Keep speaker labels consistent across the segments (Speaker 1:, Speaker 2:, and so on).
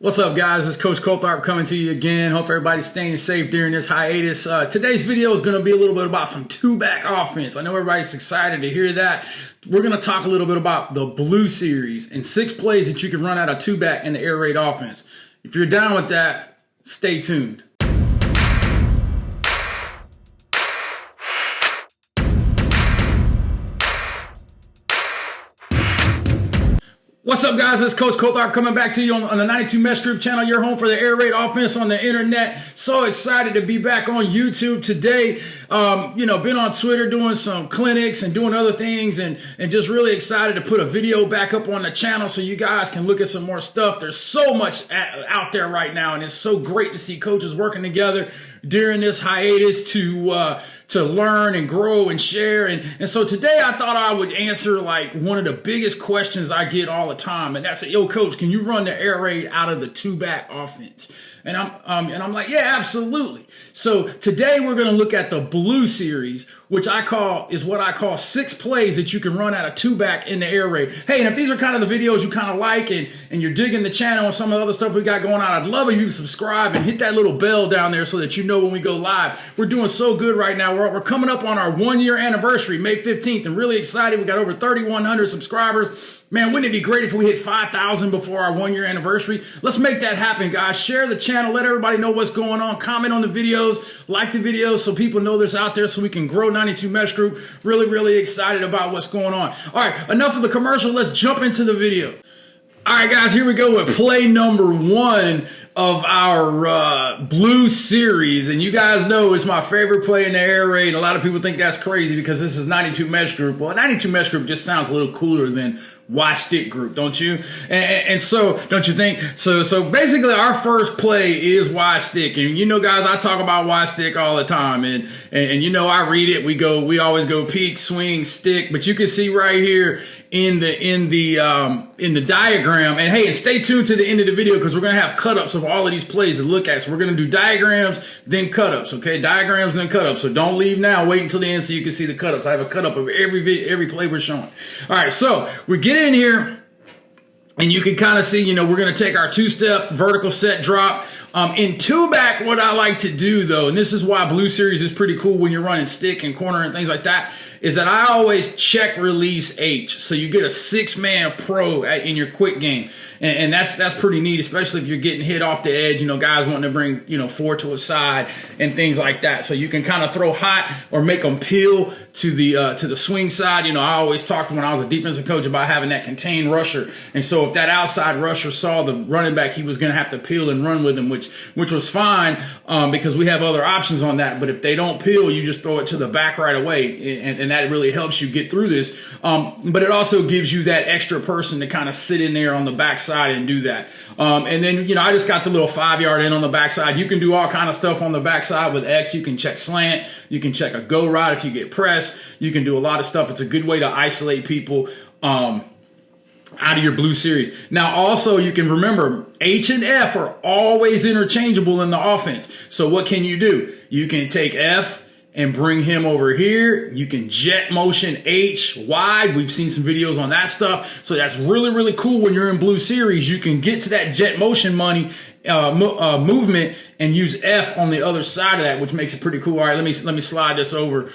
Speaker 1: What's up, guys? It's Coach Coltharp coming to you again. Hope everybody's staying safe during this hiatus. Today's video is going to be a little bit about some two-back offense. I know everybody's excited to hear that. We're going to talk a little bit about the Blue Series and 6 plays that you can run out of two-back in the air raid offense. If you're down with that, stay tuned. What's up, guys? It's Coach Coltharp coming back to you on the 92 Meshgroup channel, your home for the air raid offense on the internet. So excited to be back on YouTube today. Been on Twitter doing some clinics and doing other things and just really excited to put a video back up on the channel so you guys can look at some more stuff. There's so much out there right now, and it's so great to see coaches working together during this hiatus to learn and grow and share. And so today I thought I would answer like one of the biggest questions I get all the time, and that's, yo, coach, can you run the air raid out of the two-back offense? And I'm like, yeah, absolutely. So today we're going to look at the Blue Series, which is what I call 6 plays that you can run out of two-back in the air raid. Hey, and if these are kind of the videos you kind of like and you're digging the channel and some of the other stuff we got going on, I'd love if you to subscribe and hit that little bell down there so that you know when we go live. We're doing so good right now. We're coming up on our 1-year anniversary, May 15th. I'm really excited. We got over 3,100 subscribers. Man, wouldn't it be great if we hit 5,000 before our 1-year anniversary? Let's make that happen, guys. Share the channel. Let everybody know what's going on. Comment on the videos. Like the videos so people know this out there so we can grow 92 Meshgroup. Really, really excited about what's going on. All right, enough of the commercial. Let's jump into the video. All right, guys, here we go with play number 1 of our Blue Series. And you guys know it's my favorite play in the air raid. A lot of people think that's crazy because this is 92 Meshgroup. Well, 92 Meshgroup just sounds a little cooler than Watch Stick Group, don't you? And so, don't you think? So basically, our first play is Watch Stick. And you know, guys, I talk about Watch Stick all the time. And you know, I read it. We always go peek, swing, stick. But you can see right here in the diagram. And hey, and stay tuned to the end of the video because we're gonna have cut-ups of all of these plays to look at. So we're gonna do diagrams, then cut-ups. Okay, diagrams, then cut-ups. So don't leave now. Wait until the end so you can see the cut-ups. I have a cut-up of every play we're showing. All right, so we get in here. And you can kind of see, you know, we're going to take our 2-step vertical set drop. In two-back, what I like to do, though, and this is why Blue Series is pretty cool when you're running stick and corner and things like that, is that I always check release H. So you get a 6-man pro in your quick game. And that's pretty neat, especially if you're getting hit off the edge, you know, guys wanting to bring, you know, 4 to a side and things like that. So you can kind of throw hot or make them peel to the swing side. You know, I always talked when I was a defensive coach about having that contained rusher. And so if that outside rusher saw the running back, he was going to have to peel and run with him, which was fine because we have other options on that. But if they don't peel, you just throw it to the back right away. And that really helps you get through this. But it also gives you that extra person to kind of sit in there on the backside and do that. And then, you know, I just got the little 5-yard in on the backside. You can do all kind of stuff on the backside with X. You can check slant. You can check a go route if you get pressed. You can do a lot of stuff. It's a good way to isolate people out of your Blue Series. Now, also, you can remember H and F are always interchangeable in the offense. So what can you do? You can take F and bring him over here. You can jet motion H wide. We've seen some videos on that stuff. So that's really, really cool when you're in Blue Series. You can get to that jet motion movement and use F on the other side of that, which makes it pretty cool. All right, let me slide this over.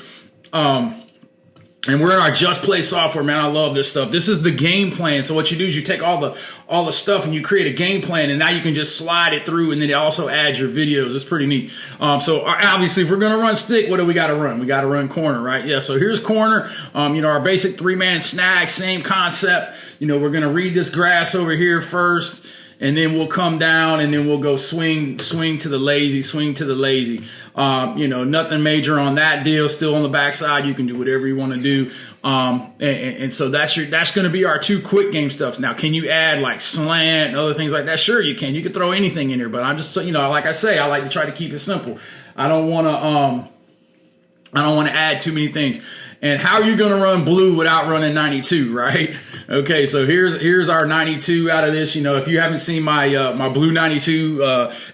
Speaker 1: And we're in our Just Play software, man. I love this stuff. This is the game plan. So what you do is you take all the stuff and you create a game plan, and now you can just slide it through, and then it also adds your videos. It's pretty neat. So obviously, if we're gonna run stick, what do we got to run? We got to run corner, right? Yeah. So here's corner. You know, our basic 3-man snag, same concept. You know, we're gonna read this grass over here first. And then we'll come down and then we'll go swing to the lazy, swing to the lazy. You know, nothing major on that deal. Still on the backside, you can do whatever you want to do. And so that's going to be our 2 quick game stuffs. Now, can you add like slant and other things like that? Sure, you can. You can throw anything in here, but I'm just, you know, like I say, I like to try to keep it simple. I don't want to add too many things. And how are you going to run blue without running 92, right? Okay, so here's our 92 out of this. You know, if you haven't seen my my blue 92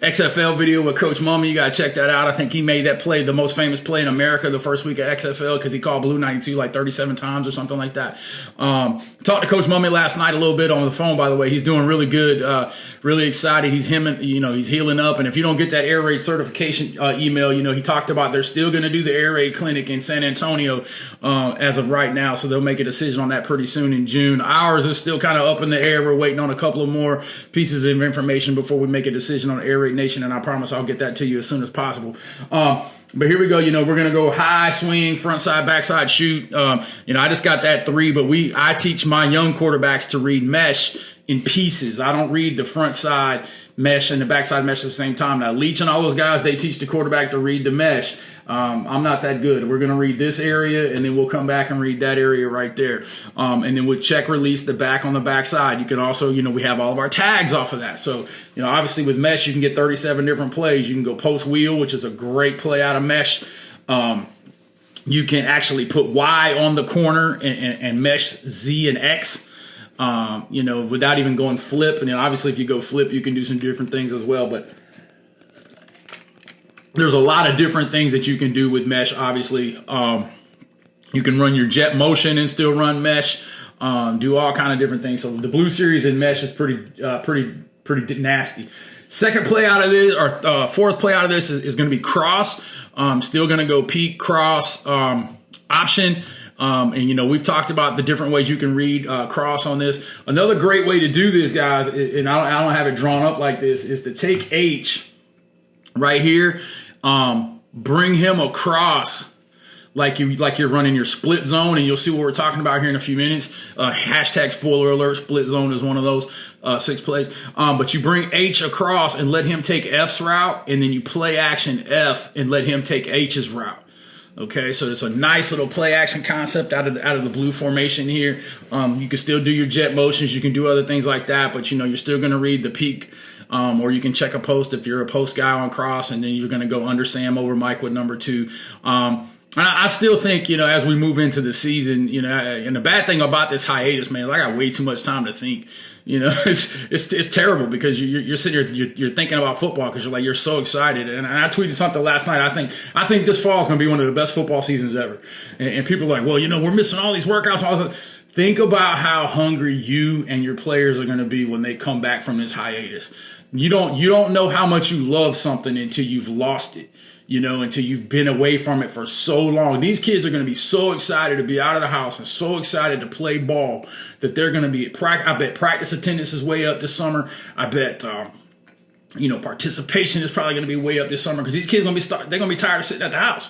Speaker 1: XFL video with Coach Mummy, you got to check that out. I think he made that play the most famous play in America the first week of XFL because he called blue 92 like 37 times or something like that. Talked to Coach Mummy last night a little bit on the phone, by the way. He's doing really good, really excited. He's healing up. And if you don't get that air raid certification email, you know, he talked about they're still going to do the air raid clinic in San Antonio as of right now. So they'll make a decision on that pretty soon in June. Ours is still kind of up in the air. We're waiting on a couple of more pieces of information before we make a decision on Air Raid Nation. And I promise I'll get that to you as soon as possible. But here we go. You know, we're going to go high swing, front side, backside shoot. You know, I just got that 3, but I teach my young quarterbacks to read mesh in pieces. I don't read the front side mesh and the backside mesh at the same time. Now, Leach and all those guys, they teach the quarterback to read the mesh. I'm not that good. We're going to read this area, and then we'll come back and read that area right there. And then we'll check release the back on the backside. You can also, you know, we have all of our tags off of that. So, you know, obviously with mesh, you can get 37 different plays. You can go post wheel, which is a great play out of mesh. You can actually put Y on the corner and mesh Z and X. You know, without even going flip. And then obviously if you go flip, you can do some different things as well. But there's a lot of different things that you can do with mesh, obviously. You can run your jet motion and still run mesh, do all kind of different things. So the blue series in mesh is pretty nasty. Second play out of this, or fourth play out of this is going to be cross. Still going to go peak, cross, option. And, you know, we've talked about the different ways you can read cross on this. Another great way to do this, guys, and I don't have it drawn up like this, is to take H right here, bring him across like you're running your split zone, and you'll see what we're talking about here in a few minutes. Hashtag spoiler alert, split zone is one of those 6 plays. But you bring H across and let him take F's route, and then you play action F and let him take H's route. Okay, so it's a nice little play action concept out of the blue formation here. You can still do your jet motions. You can do other things like that, but, you know, you're still going to read the peak, or you can check a post if you're a post guy on cross, and then you're going to go under Sam over Mike with number 2. And I still think, you know, as we move into the season, you know, and the bad thing about this hiatus, man, is I got way too much time to think. You know, it's terrible because you're sitting here, you're thinking about football because you're so excited. And I tweeted something last night. I think this fall is going to be one of the best football seasons ever. And people are like, well, you know, we're missing all these workouts. And all this. Think about how hungry you and your players are going to be when they come back from this hiatus. You don't know how much you love something until you've lost it. You know, until you've been away from it for so long. These kids are going to be so excited to be out of the house and so excited to play ball that they're going to be, I bet practice attendance is way up this summer. I bet, you know, participation is probably going to be way up this summer because these kids are going to be, they're going to be tired of sitting at the house.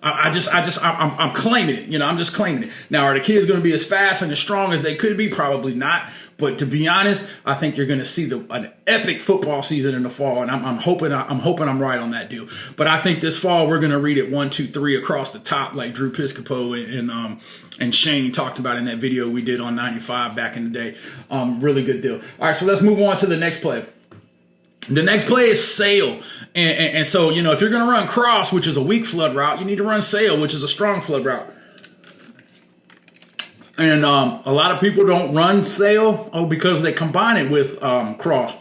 Speaker 1: I'm claiming it. You know, I'm just claiming it. Now, are the kids going to be as fast and as strong as they could be? Probably not. But to be honest, I think you're going to see an epic football season in the fall, and I'm hoping I'm right on that deal. But I think this fall we're going to read it 1, 2, 3 across the top, like Drew Piscopo and Shane talked about in that video we did on 95 back in the day. Really good deal. All right, so let's move on to the next play. The next play is sail. And so, you know, if you're going to run cross, which is a weak flood route, you need to run sail, which is a strong flood route. And a lot of people don't run sail because they combine it with cross.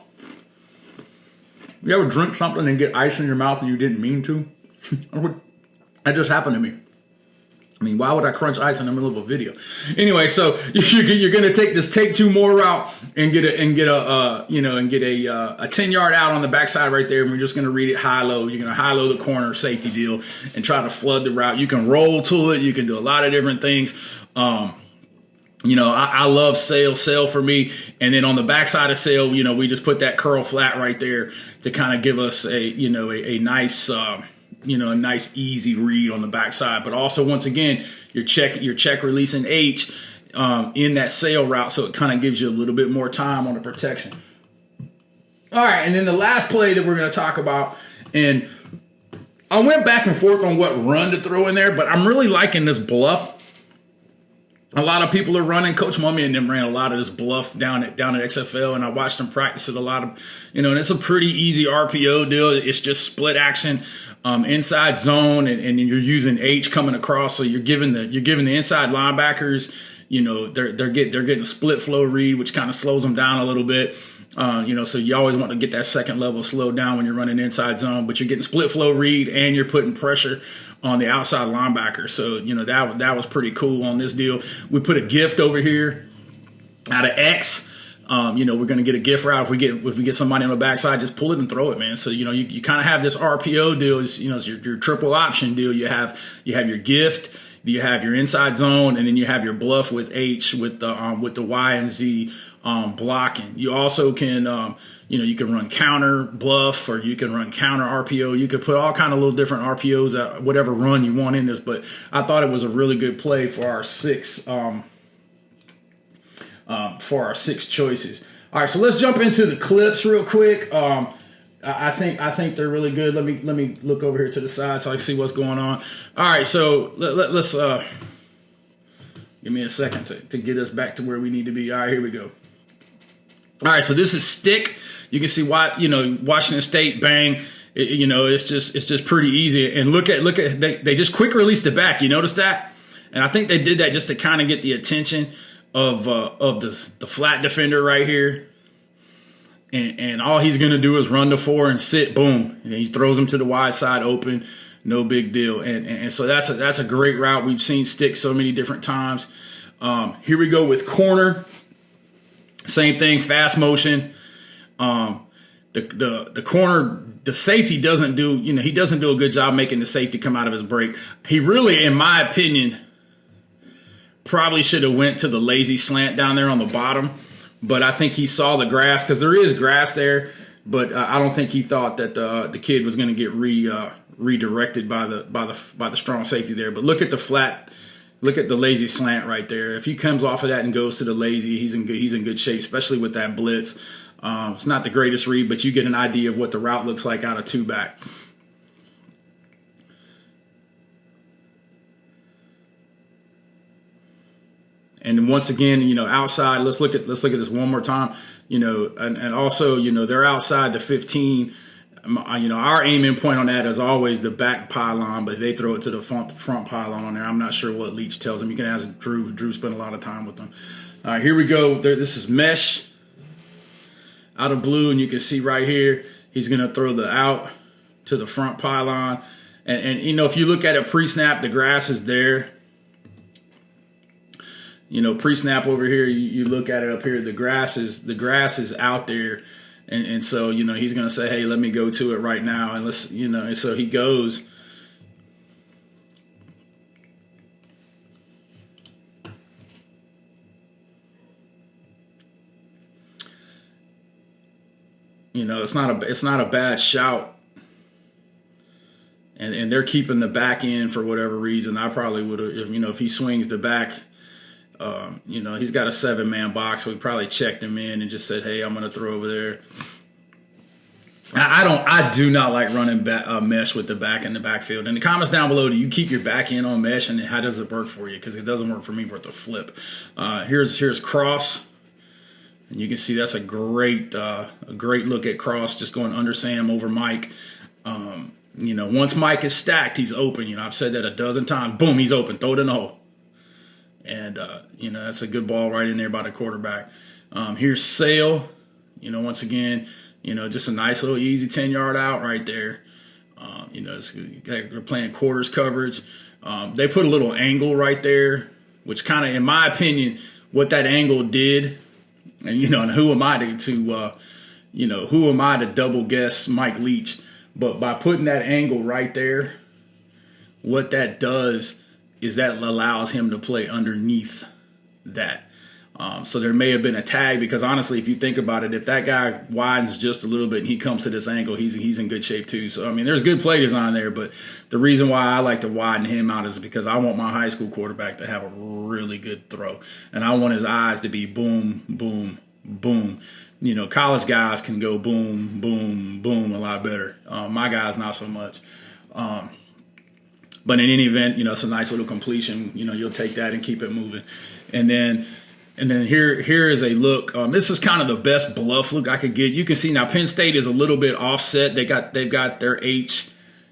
Speaker 1: You ever drink something and get ice in your mouth and you didn't mean to? That just happened to me. I mean, why would I crunch ice in the middle of a video? Anyway, so you're going to take this take 2 more route and get a 10-yard out on the backside right there, and we're just going to read it high-low. You're going to high-low the corner safety deal and try to flood the route. You can roll to it. You can do a lot of different things. You know, I love sail for me. And then on the backside of sail, you know, we just put that curl flat right there to kind of give us a nice easy read on the backside. But also, once again, you're check releasing H in that sail route, so it kind of gives you a little bit more time on the protection. All right, and then the last play that we're going to talk about, and I went back and forth on what run to throw in there, but I'm really liking this bluff. A lot of people are running. Coach Mummy and them ran a lot of this bluff down at XFL, and I watched them practice it a lot of, and it's a pretty easy RPO deal. It's just split action, inside zone, and you're using H coming across, so you're giving the inside linebackers, they're getting a split flow read, which kind of slows them down a little bit. So you always want to get that second level slowed down when you're running inside zone, but you're getting split flow read and you're putting pressure on the outside linebacker. So, that was pretty cool on this deal. We put a gift over here out of X. We're going to get a gift route. If we get somebody on the backside, just pull it and throw it, man. So, you kind of have this RPO deal is, it's your triple option deal. You have your gift, you have your inside zone, and then you have your bluff with H with the Y and Z blocking. You also can you can run counter bluff, or you can run counter RPO. You could put all kind of little different RPOs at whatever run you want in this. But I thought it was a really good play for our six choices. All right, so let's jump into the clips real quick. I think they're really good. Let me look over here to the side so I can see what's going on. All right, so let's give me a second to get us back to where we need to be. All right, here we go. All right, so this is stick. You can see why, Washington State, bang. It's just pretty easy. And look at they just quick release the back. You notice that? And I think they did that just to kind of get the attention of the flat defender right here. And all he's going to do is run the 4 and sit, boom. And he throws him to the wide side open, no big deal. And so that's a great route. We've seen stick so many different times. Here we go with corner. Same thing, fast motion. The corner, the safety doesn't do, he doesn't do a good job making the safety come out of his break. He really, in my opinion, probably should have went to the lazy slant down there on the bottom. But I think he saw the grass, because there is grass there. But I don't think he thought that the kid was going to get redirected by the strong safety there. But look at the flat. Look at the lazy slant right there. If he comes off of that and goes to the lazy, he's in good shape, especially with that blitz. It's not the greatest read, but you get an idea of what the route looks like out of two back. And once again, outside. Let's look at this one more time. And also, they're outside the 15. Our aiming point on that is always the back pylon, but they throw it to the front pylon on there. I'm not sure what Leach tells them. You can ask Drew. Drew spent a lot of time with them. All right, here we go. This is mesh out of blue, and you can see right here, he's going to throw the out to the front pylon. And if you look at it pre-snap, the grass is there. Pre-snap over here, you look at it up here, the grass is out there. And so, he's going to say, hey, let me go to it right now. And let's, and so he goes. It's not a bad shout. And they're keeping the back end for whatever reason. I probably would have, if he swings the back, he's got a 7-man box, so we probably checked him in and just said, hey, I'm going to throw over there. I do not like running mesh with the back in the backfield. In the comments down below, do you keep your back end on mesh, and how does it work for you? Because it doesn't work for me with the flip. Here's cross. And you can see that's a great look at cross, just going under Sam over Mike. Once Mike is stacked, he's open. I've said that a dozen times. Boom, he's open. Throw it in the hole. And, that's a good ball right in there by the quarterback. Here's Sale. Once again, just a nice little easy 10-yard out right there. We're playing quarters coverage. They put a little angle right there, which kind of, in my opinion, what that angle did, and, and who am I to double guess Mike Leach? But by putting that angle right there, what that does is that allows him to play underneath that. So there may have been a tag, because honestly, if you think about it, if that guy widens just a little bit and he comes to this angle, he's in good shape too. So, there's good play design there, but the reason why I like to widen him out is because I want my high school quarterback to have a really good throw. And I want his eyes to be boom, boom, boom. College guys can go boom, boom, boom a lot better. My guys, not so much. But in any event, it's a nice little completion. You'll take that and keep it moving. And then here is a look. This is kind of the best bluff look I could get. You can see now Penn State is a little bit offset. They've got their H.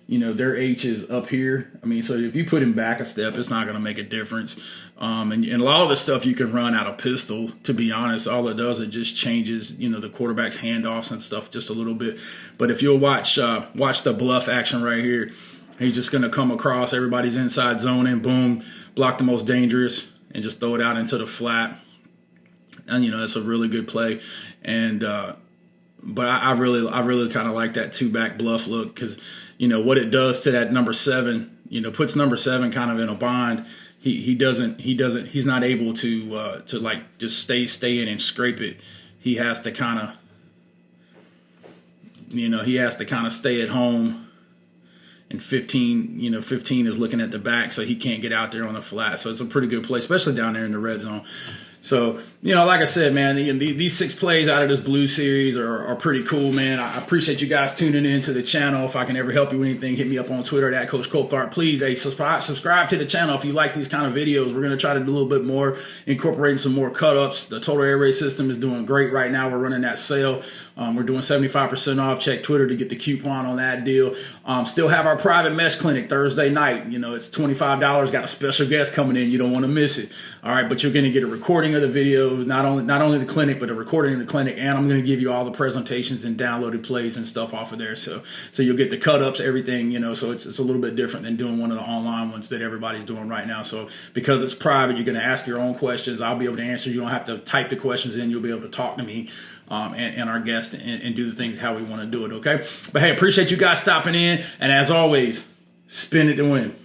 Speaker 1: Their H is up here. So if you put him back a step, it's not going to make a difference. And a lot of the stuff you can run out of pistol, to be honest. All it does, it just changes, the quarterback's handoffs and stuff just a little bit. But if you'll watch the bluff action right here, he's just going to come across. Everybody's inside zone and boom, block the most dangerous and just throw it out into the flat. And, that's a really good play. And but I really kind of like that two-back bluff look because, what it does to that number 7, puts number 7 kind of in a bind. He's not able to like just stay in and scrape it. He has to kind of, stay at home. And 15 is looking at the back, so he can't get out there on the flat. So it's a pretty good play, especially down there in the red zone. So, like I said, man, these 6 plays out of this Blue Series are pretty cool, man. I appreciate you guys tuning in to the channel. If I can ever help you with anything, hit me up on Twitter at Coach Colthart. Please, hey, subscribe to the channel if you like these kind of videos. We're going to try to do a little bit more, incorporating some more cut-ups. The total air raid system is doing great right now. We're running that sale. We're doing 75% off. Check Twitter to get the coupon on that deal. Still have our private mesh clinic Thursday night. It's $25. Got a special guest coming in. You don't want to miss it. All right, but you're going to get a recording of the videos, not only the clinic, but a recording of the clinic, and I'm going to give you all the presentations and downloaded plays and stuff off of there. So you'll get the cut-ups, everything, so it's a little bit different than doing one of the online ones that everybody's doing right now. So because it's private, you're going to ask your own questions. I'll be able to answer. You don't have to type the questions in. You'll be able to talk to me and our guest and do the things how we want to do it, okay? But hey, appreciate you guys stopping in, and as always, spin it to win.